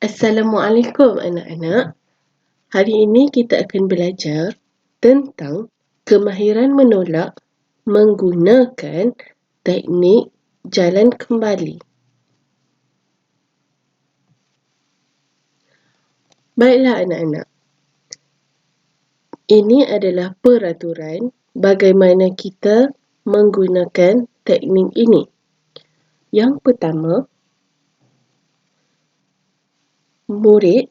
Assalamualaikum anak-anak. Hari ini kita akan belajar tentang kemahiran menolak menggunakan teknik jalan kembali. Baiklah anak-anak. Ini adalah peraturan bagaimana kita menggunakan teknik ini. Yang pertama, murid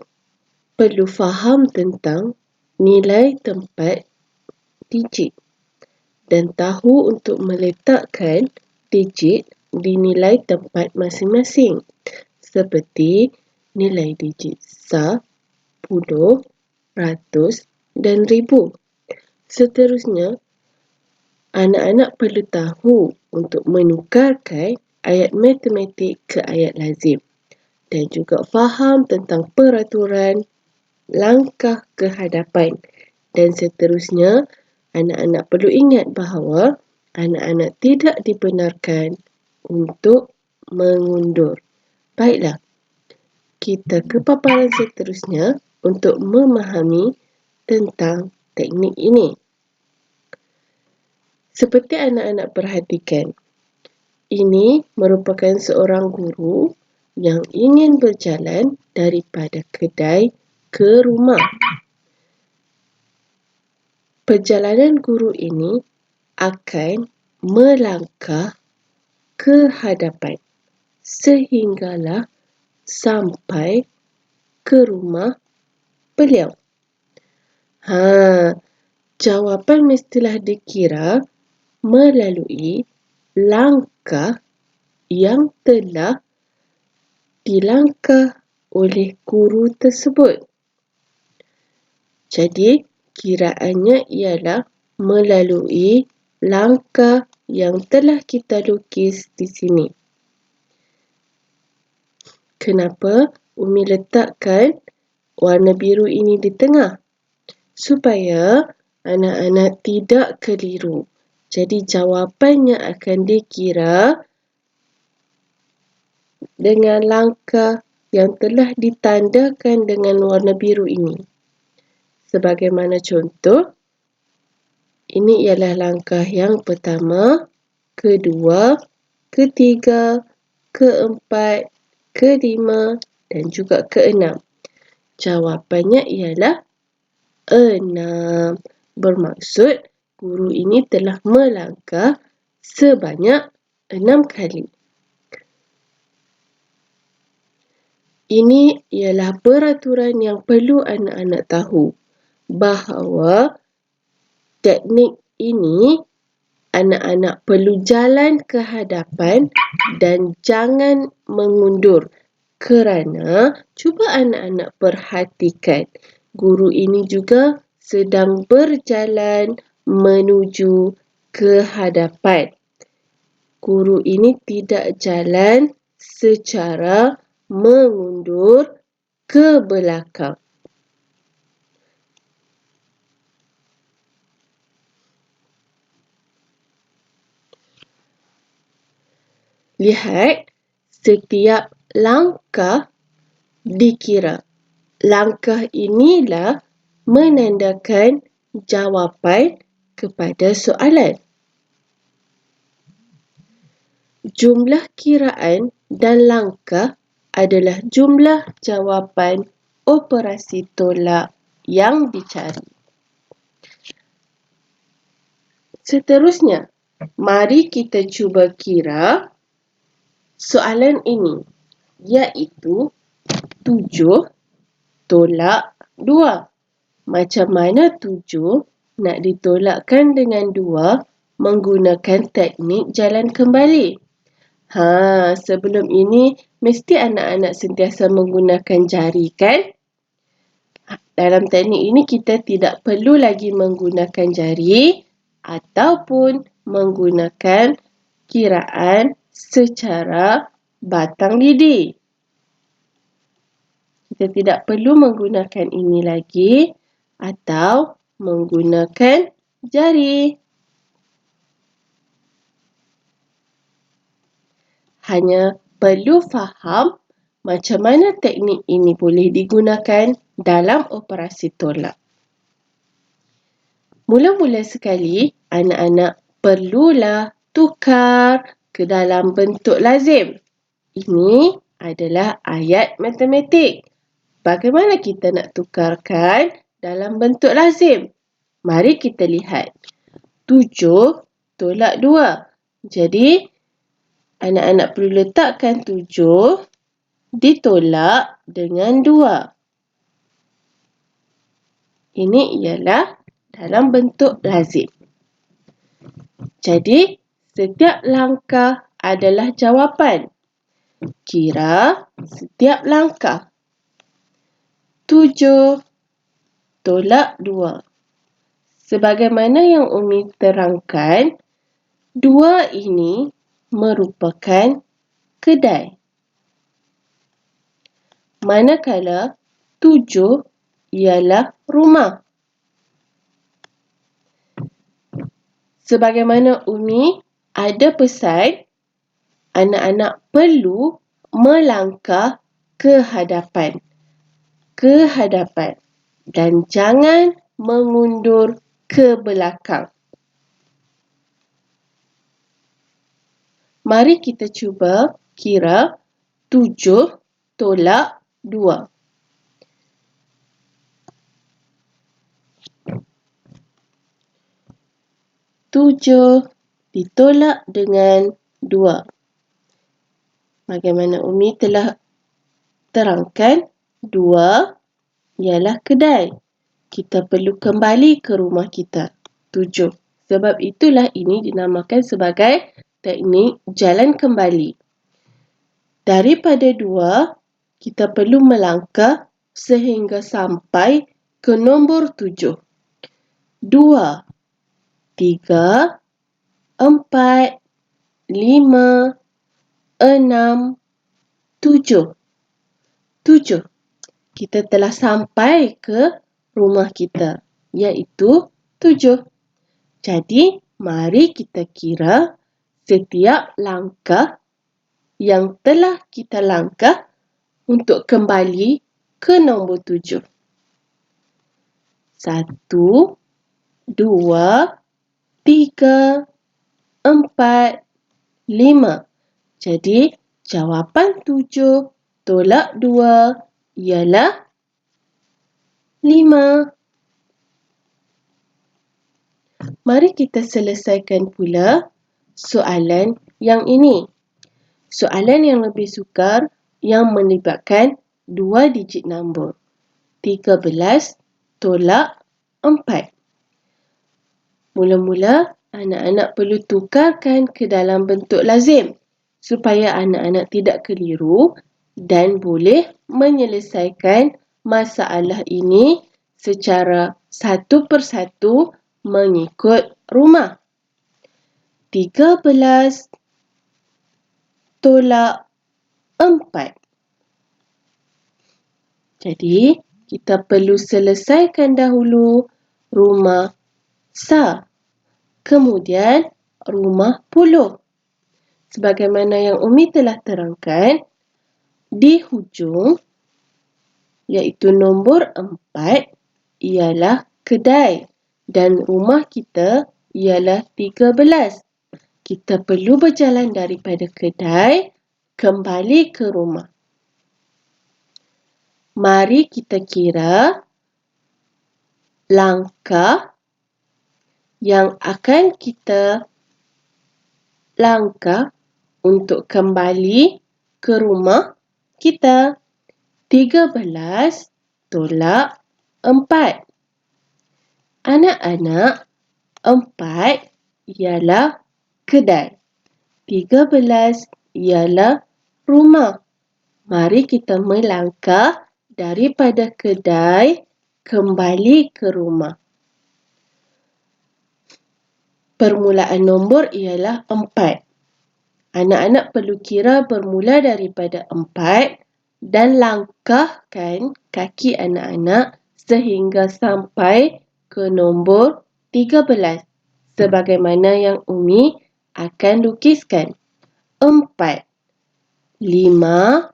perlu faham tentang nilai tempat digit dan tahu untuk meletakkan digit di nilai tempat masing-masing seperti nilai digit sah, puluh, ratus dan ribu. Seterusnya, anak-anak perlu tahu untuk menukarkan ayat matematik ke ayat lazim dan juga faham tentang peraturan langkah ke hadapan. Dan seterusnya, anak-anak perlu ingat bahawa anak-anak tidak dibenarkan untuk mengundur. Baiklah, kita ke paparan seterusnya untuk memahami tentang teknik ini. Seperti anak-anak perhatikan, ini merupakan seorang guru yang ingin berjalan daripada kedai ke rumah. Perjalanan guru ini akan melangkah ke hadapan sehinggalah sampai ke rumah beliau. Jawapan mestilah dikira melalui langkah yang telah dilangkah oleh guru tersebut. Jadi, kiraannya ialah melalui langkah yang telah kita lukis di sini. Kenapa Umi letakkan warna biru ini di tengah? Supaya anak-anak tidak keliru. Jadi jawapannya akan dikira dengan langkah yang telah ditandakan dengan warna biru ini. Sebagaimana contoh, ini ialah langkah yang pertama, kedua, ketiga, keempat, kelima dan juga keenam. Jawapannya ialah 6. Bermaksud guru ini telah melangkah sebanyak 6 kali. Ini ialah peraturan yang perlu anak-anak tahu bahawa teknik ini anak-anak perlu jalan ke hadapan dan jangan mengundur. Kerana cuba anak-anak perhatikan, guru ini juga sedang berjalan menuju ke hadapan. Guru ini tidak jalan secara mengundur ke belakang. Lihat, setiap langkah dikira. Langkah inilah menandakan jawapan kepada soalan. Jumlah kiraan dan langkah adalah jumlah jawapan operasi tolak yang dicari. Seterusnya, mari kita cuba kira soalan ini, iaitu 7 tolak 2. Macam mana 7 nak ditolakkan dengan 2 menggunakan teknik jalan kembali? Sebelum ini mesti anak-anak sentiasa menggunakan jari, kan? Dalam teknik ini kita tidak perlu lagi menggunakan jari ataupun menggunakan kiraan secara batang lidi. Kita tidak perlu menggunakan ini lagi atau menggunakan jari. Hanya perlu faham Macam mana teknik ini boleh digunakan dalam operasi tolak? Mula-mula sekali, anak-anak perlulah tukar ke dalam bentuk lazim. Ini adalah ayat matematik. Bagaimana kita nak tukarkan dalam bentuk lazim? Mari kita lihat. 7 tolak 2. Jadi, anak-anak perlu letakkan 7 ditolak dengan 2. Ini ialah dalam bentuk lazim. Jadi, setiap langkah adalah jawapan. Kira setiap langkah. 7 tolak 2. Sebagaimana yang Umi terangkan, 2 ini merupakan kedai. Manakala 7 ialah rumah. Sebagaimana Umi ada pesan, anak-anak perlu melangkah ke hadapan. Ke hadapan. Dan jangan mengundur ke belakang. Mari kita cuba kira 7 tolak 2. 7 ditolak dengan 2. Bagaimana Umi telah terangkan, 2 ialah kedai. Kita perlu kembali ke rumah kita. 7. Sebab itulah ini dinamakan sebagai teknik jalan kembali. Daripada 2, kita perlu melangkah sehingga sampai ke nombor 7. 2, 3, 4, 5, 6, 7. 7. Kita telah sampai ke rumah kita, iaitu 7. Jadi, mari kita kira setiap langkah yang telah kita langkah untuk kembali ke nombor 7. 1, 2, 3, 4, 5. Jadi, jawapan 7 tolak 2 ialah 5. Mari kita selesaikan pula soalan yang ini. Soalan yang lebih sukar yang melibatkan 2 digit nombor. 13 tolak 4. Mula-mula, anak-anak perlu tukarkan ke dalam bentuk lazim supaya anak-anak tidak keliru dan boleh menyelesaikan masalah ini secara satu persatu mengikut rumah. 13 tolak 4. Jadi, kita perlu selesaikan dahulu rumah Sa. Kemudian, rumah Puluh. Sebagaimana yang Umi telah terangkan, di hujung, iaitu nombor 4, ialah kedai. Dan rumah kita ialah 13. Kita perlu berjalan daripada kedai kembali ke rumah. Mari kita kira langkah yang akan kita langkah untuk kembali ke rumah kita. 13 tolak 4. Anak-anak, 4 ialah kedai. 13 ialah rumah. Mari kita melangkah daripada kedai kembali ke rumah. Permulaan nombor ialah 4. Anak-anak perlu kira bermula daripada 4 dan langkahkan kaki anak-anak sehingga sampai ke nombor 13. Sebagaimana yang Umi akan lukiskan. 4, 5,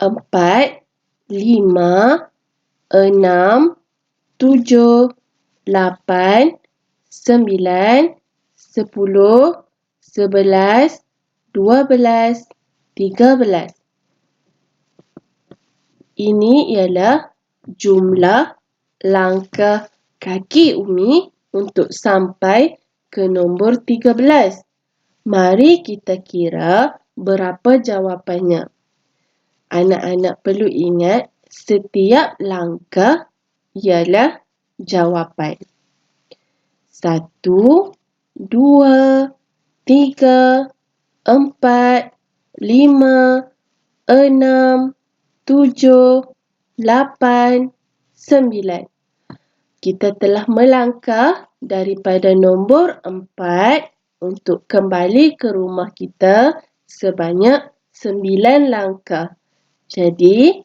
4, 5, 6, 7, 8, 9, 10, 11, 12, 13. Ini ialah jumlah langkah kaki Umi untuk sampai ke nombor 13. Mari kita kira berapa jawapannya. Anak-anak perlu ingat setiap langkah ialah jawapan. 1, 2, 3, 4, 5, 6, 7, 8, 9. Kita telah melangkah daripada nombor 4 untuk kembali ke rumah kita sebanyak 9 langkah. Jadi,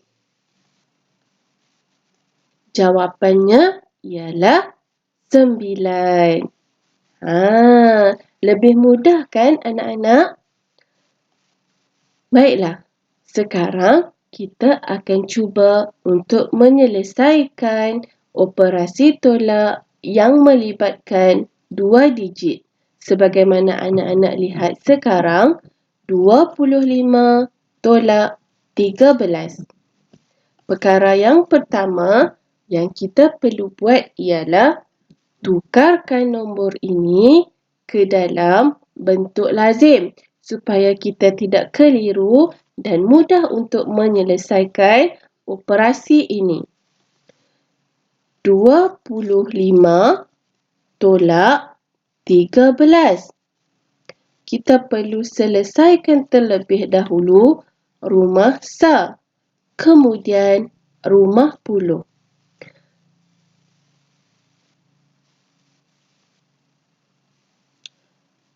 jawapannya ialah 9. Lebih mudah kan anak-anak? Baiklah, sekarang kita akan cuba untuk menyelesaikan operasi tolak yang melibatkan 2 digit. Sebagaimana anak-anak lihat sekarang, 25 tolak 13. Perkara yang pertama yang kita perlu buat ialah tukarkan nombor ini ke dalam bentuk lazim supaya kita tidak keliru dan mudah untuk menyelesaikan operasi ini. 25 tolak 13. Kita perlu selesaikan terlebih dahulu rumah sa, kemudian rumah puluh.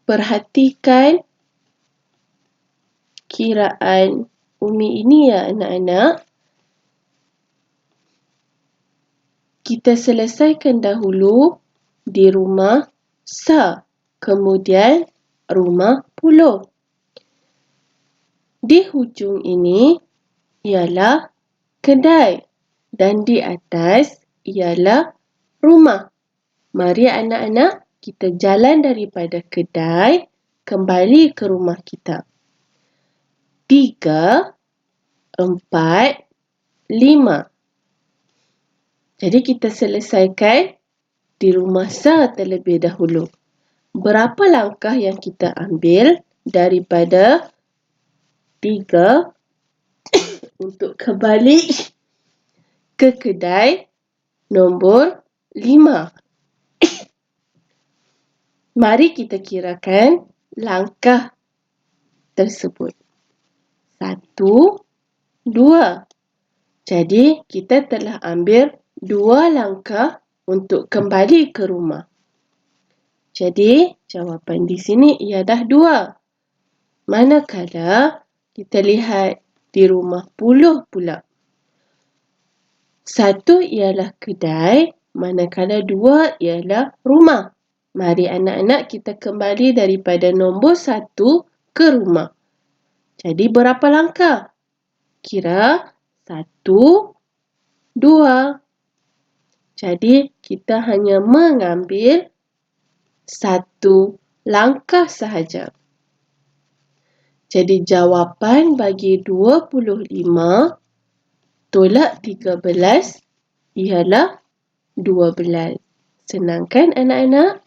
Perhatikan kiraan Umi ini ya anak-anak. Kita selesaikan dahulu di rumah sa, kemudian rumah puluh. Di hujung ini ialah kedai dan di atas ialah rumah. Mari anak-anak kita jalan daripada kedai kembali ke rumah kita. 3, 4, 5. Jadi kita selesaikan di rumah sa terlebih dahulu. Berapa langkah yang kita ambil daripada 3 untuk kembali ke kedai nombor 5? Mari kita kirakan langkah tersebut. 1, 2. Jadi kita telah ambil 2 langkah untuk kembali ke rumah. Jadi jawapan di sini ialah 2. Manakala kita lihat di rumah puluh pula. 1 ialah kedai, manakala 2 ialah rumah. Mari anak-anak kita kembali daripada nombor 1 ke rumah. Jadi berapa langkah? Kira 1, 2. Jadi kita hanya mengambil 1 langkah sahaja. Jadi jawapan bagi 25 tolak 13 ialah 12. Senang kan anak-anak?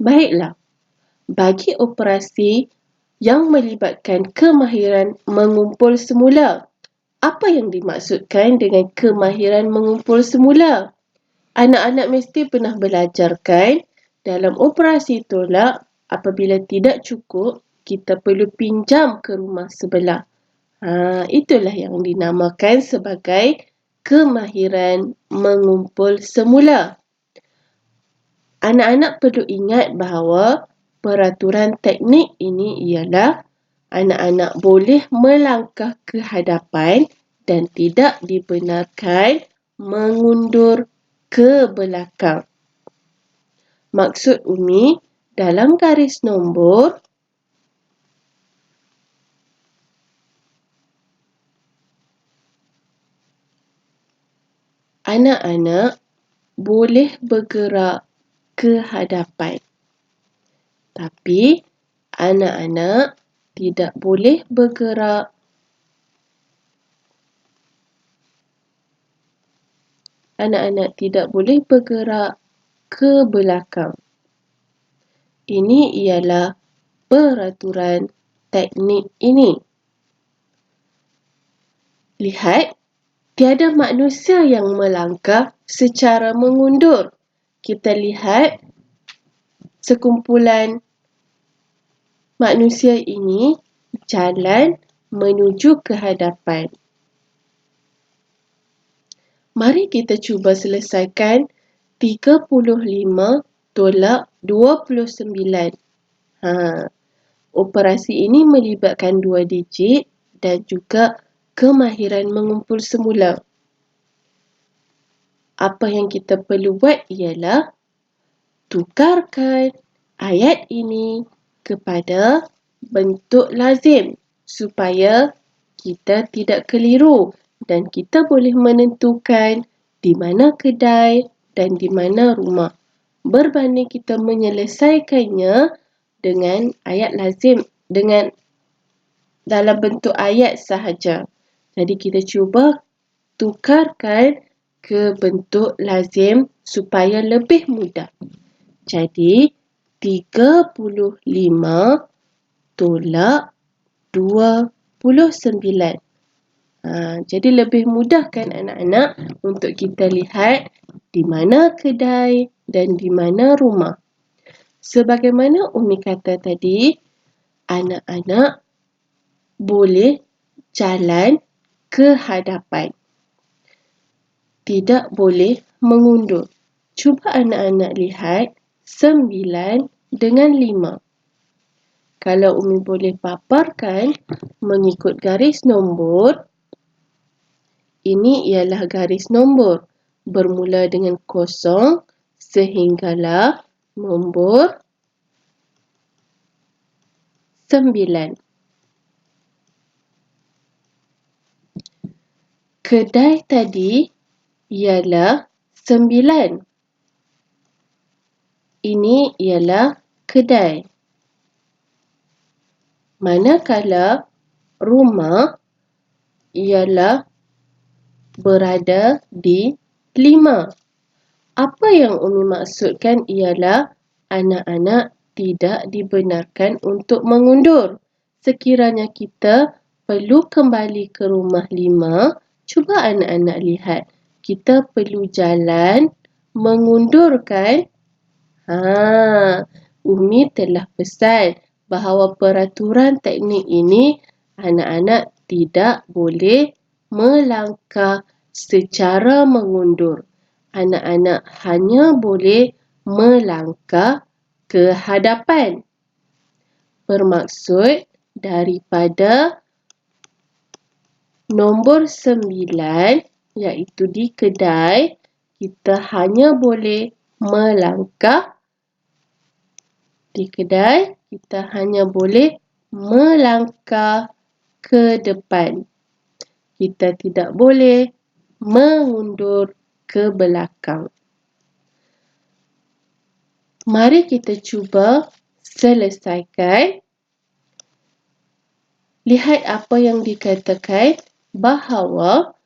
Baiklah, bagi operasi yang melibatkan kemahiran mengumpul semula. Apa yang dimaksudkan dengan kemahiran mengumpul semula? Anak-anak mesti pernah belajar kan? Dalam operasi tolak, apabila tidak cukup, kita perlu pinjam ke rumah sebelah. Itulah yang dinamakan sebagai kemahiran mengumpul semula. Anak-anak perlu ingat bahawa peraturan teknik ini ialah anak-anak boleh melangkah ke hadapan dan tidak dibenarkan mengundur ke belakang. Maksud Umi, dalam garis nombor, anak-anak boleh bergerak ke hadapan. Tapi anak-anak tidak boleh bergerak ke belakang. Ini ialah peraturan teknik ini. Lihat, tiada manusia yang melangkah secara mengundur. Kita lihat sekumpulan manusia ini jalan menuju ke hadapan. Mari kita cuba selesaikan 35 tolak 29. Operasi ini melibatkan 2 digit dan juga kemahiran mengumpul semula. Apa yang kita perlu buat ialah tukarkan ayat ini kepada bentuk lazim supaya kita tidak keliru dan kita boleh menentukan di mana kedai dan di mana rumah. Berbanding kita menyelesaikannya dengan ayat lazim, dengan dalam bentuk ayat sahaja. Jadi kita cuba tukarkan ke bentuk lazim supaya lebih mudah. Jadi 35 tolak 29. Jadi lebih mudah kan anak-anak untuk kita lihat di mana kedai dan di mana rumah. Sebagaimana Umi kata tadi, anak-anak boleh jalan ke hadapan. Tidak boleh mengundur. Cuba anak-anak lihat 9 dengan 5. Kalau Umi boleh paparkan mengikut garis nombor, ini ialah garis nombor bermula dengan 0 sehinggalah nombor 9. Kedai tadi ialah 9. Ini ialah kedai. Manakala rumah ialah berada di 5. Apa yang Umi maksudkan ialah anak-anak tidak dibenarkan untuk mengundur. Sekiranya kita perlu kembali ke rumah 5, cuba anak-anak lihat. Kita perlu jalan mengundurkan. Umi telah pesan bahawa peraturan teknik ini anak-anak tidak boleh melangkah secara mengundur. Anak-anak hanya boleh melangkah ke hadapan. Bermaksud daripada nombor 9 iaitu di kedai, kita hanya boleh melangkah di kedai, kita hanya boleh melangkah ke depan. Kita tidak boleh mengundur ke belakang. Mari kita cuba selesaikan. Lihat apa yang dikatakan bahawa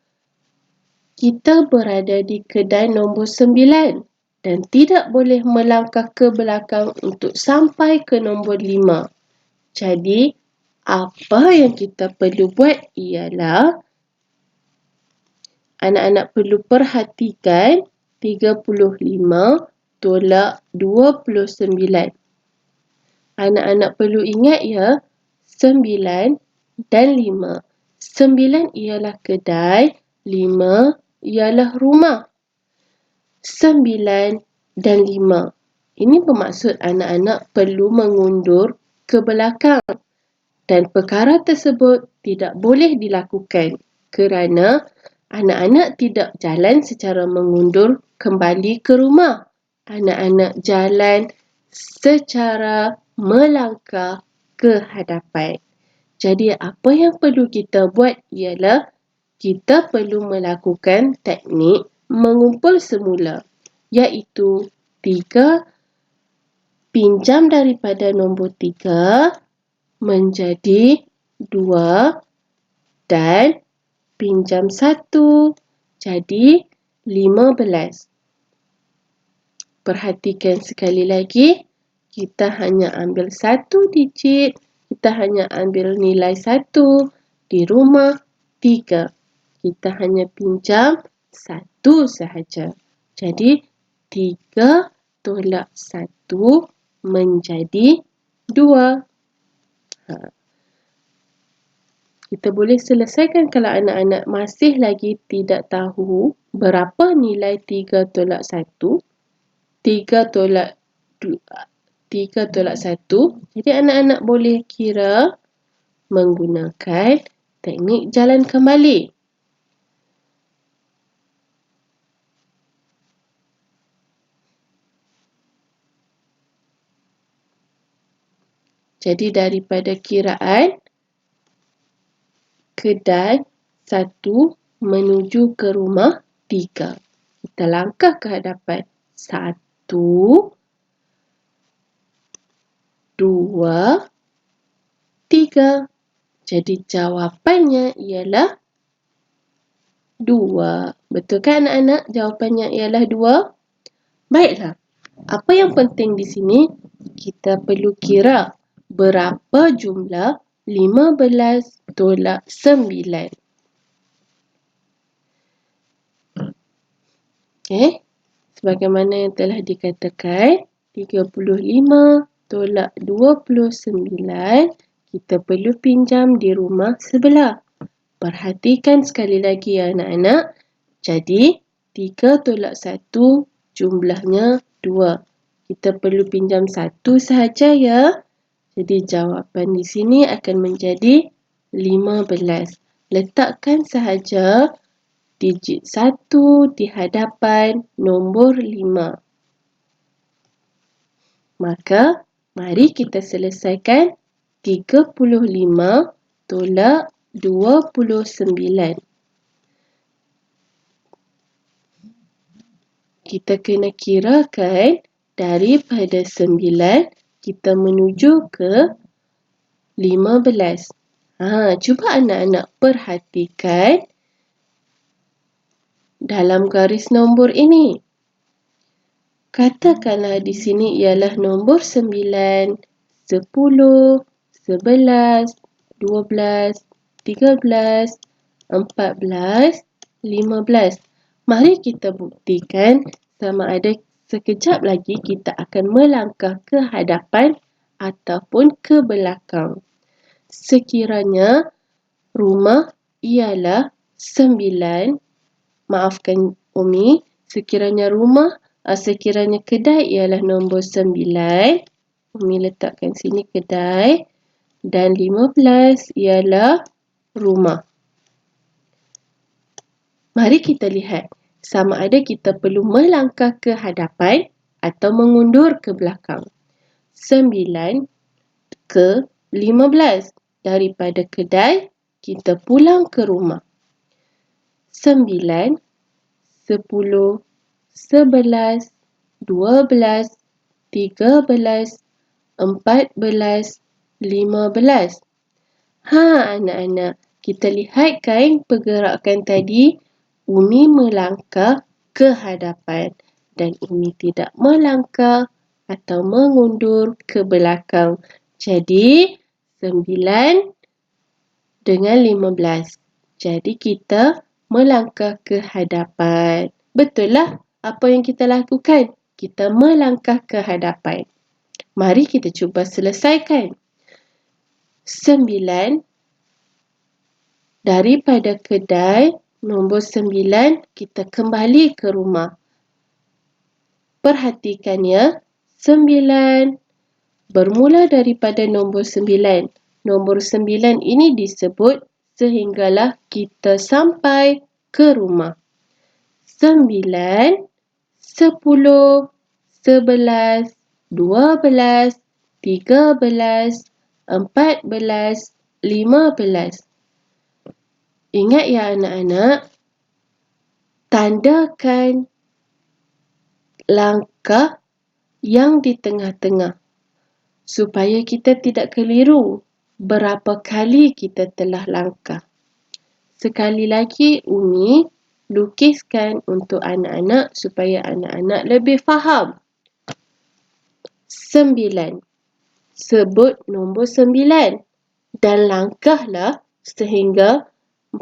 kita berada di kedai nombor 9 dan tidak boleh melangkah ke belakang untuk sampai ke nombor 5. Jadi, apa yang kita perlu buat ialah anak-anak perlu perhatikan 35 tolak 29. Anak-anak perlu ingat ya, 9 dan 5. 9 ialah kedai, 5 ialah rumah. 9 dan 5. Ini bermaksud anak-anak perlu mengundur ke belakang. Dan perkara tersebut tidak boleh dilakukan kerana anak-anak tidak jalan secara mengundur kembali ke rumah. Anak-anak jalan secara melangkah ke hadapan. Jadi apa yang perlu kita buat ialah kita perlu melakukan teknik mengumpul semula, iaitu 3 pinjam daripada nombor 3 menjadi 2 dan pinjam 1 jadi 15. Perhatikan sekali lagi, kita hanya ambil satu digit, kita hanya ambil nilai 1 di rumah 3. Kita hanya pinjam 1 sahaja. Jadi 3 tolak 1 menjadi 2. Kita boleh selesaikan kalau anak-anak masih lagi tidak tahu berapa nilai 3 tolak 1. 3 tolak 1. Jadi anak-anak boleh kira menggunakan teknik jalan kembali. Jadi daripada kiraan kedai 1 menuju ke rumah 3. Kita langkah ke hadapan. 1, 2, 3. Jadi jawapannya ialah 2. Betul kan anak-anak? Jawapannya ialah 2. Baiklah. Apa yang penting di sini? Kita perlu kira berapa jumlah 15 tolak 9. Okey. Sebagaimana yang telah dikatakan, 35 tolak 29, kita perlu pinjam di rumah sebelah. Perhatikan sekali lagi ya anak-anak. Jadi, 3 tolak 1 jumlahnya 2. Kita perlu pinjam 1 sahaja ya. Jadi, jawapan di sini akan menjadi 15. Letakkan sahaja digit 1 di hadapan nombor 5. Maka, mari kita selesaikan 35 tolak 29. Kita kena kirakan daripada 9 kita menuju ke 15. Cuba anak-anak perhatikan dalam garis nombor ini. Katakanlah di sini ialah nombor 9, 10, 11, 12, 13, 14, 15. Mari kita buktikan sama ada sekejap lagi kita akan melangkah ke hadapan ataupun ke belakang. Sekiranya rumah ialah 9, maafkan Umi, sekiranya kedai ialah nombor 9, Umi letakkan sini kedai, dan 15 ialah rumah. Mari kita lihat sama ada kita perlu melangkah ke hadapan atau mengundur ke belakang. 9 ke 15. Daripada kedai, kita pulang ke rumah. 9, 10, 11, 12, 13, 14, 15. Anak-anak, kita lihat kan pergerakan tadi. Umi melangkah ke hadapan dan Umi tidak melangkah atau mengundur ke belakang. Jadi, 9 dengan 15. Jadi, kita melangkah ke hadapan. Betul lah apa yang kita lakukan. Kita melangkah ke hadapan. Mari kita cuba selesaikan. 9 daripada kedai nombor 9, kita kembali ke rumah. Perhatikan ya, 9 bermula daripada nombor 9. Nombor 9 ini disebut sehinggalah kita sampai ke rumah. 9, 10, 11, 12, 13, 14, 15. Ingat ya anak-anak, tandakan langkah yang di tengah-tengah supaya kita tidak keliru berapa kali kita telah langkah. Sekali lagi, Umi lukiskan untuk anak-anak supaya anak-anak lebih faham. 9. Sebut nombor 9 dan langkahlah sehingga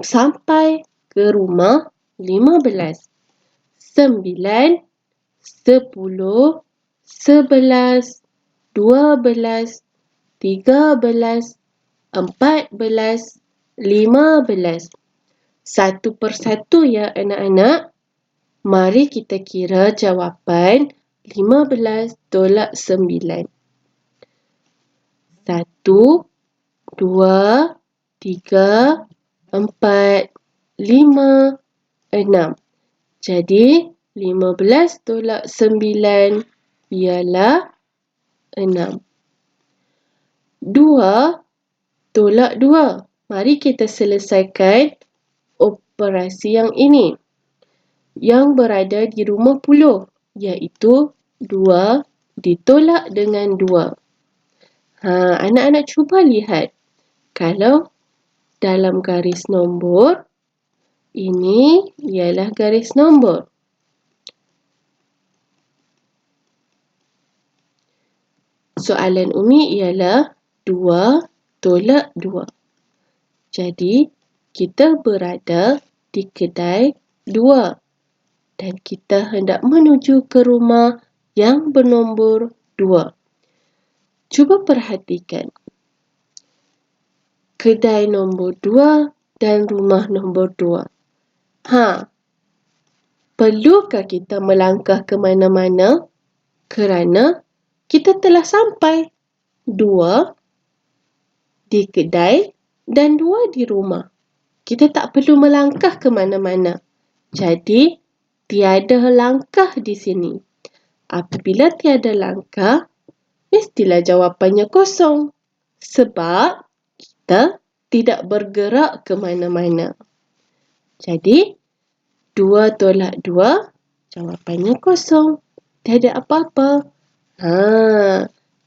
sampai ke rumah 15. 9, 10, 11, 12, 13, 14, 15. Satu persatu ya anak-anak. Mari kita kira jawapan 15 tolak 9. 1, 2, 3, 4, 5, 6. Jadi 15 tolak 9 ialah 6. 2 tolak 2. Mari kita selesaikan operasi yang ini. Yang berada di rumah puluh, iaitu 2 ditolak dengan 2. Anak-anak cuba lihat. Kalau dalam garis nombor, ini ialah garis nombor. Soalan Umi ialah 2 tolak 2. Jadi, kita berada di kedai 2 dan kita hendak menuju ke rumah yang bernombor 2. Cuba perhatikan. Kedai nombor 2 dan rumah nombor 2. Perlukah kita melangkah ke mana-mana? Kerana kita telah sampai 2 di kedai dan 2 di rumah. Kita tak perlu melangkah ke mana-mana. Jadi, tiada langkah di sini. Apabila tiada langkah, mestilah jawapannya kosong. Sebab kita tidak bergerak ke mana-mana. Jadi, 2 tolak 2, jawapannya kosong. Tiada apa-apa.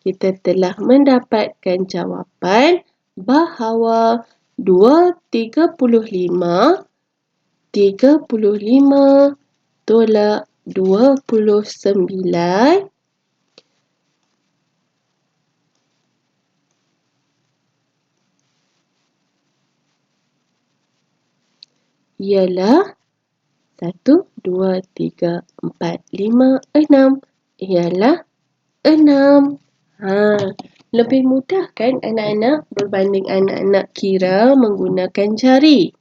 Kita telah mendapatkan jawapan bahawa 2/35 tolak 29 ialah 1, 2, 3, 4, 5, 6 ialah 6. Lebih mudah kan anak-anak berbanding anak-anak kira menggunakan jari.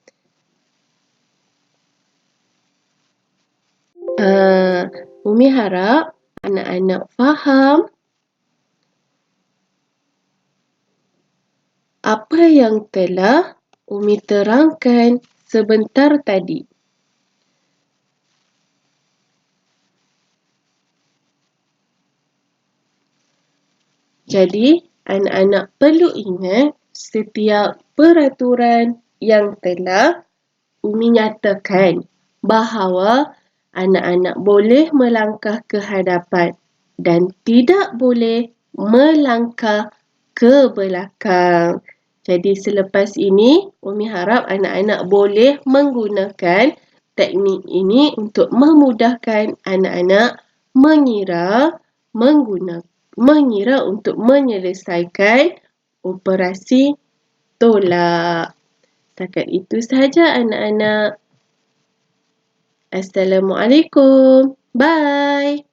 Umi harap anak-anak faham apa yang telah Umi terangkan sebentar tadi. Jadi, anak-anak perlu ingat setiap peraturan yang telah Umi nyatakan bahawa anak-anak boleh melangkah ke hadapan dan tidak boleh melangkah ke belakang. Jadi selepas ini, Umi harap anak-anak boleh menggunakan teknik ini untuk memudahkan anak-anak mengira untuk menyelesaikan operasi tolak. Setakat itu sahaja anak-anak. Assalamualaikum. Bye.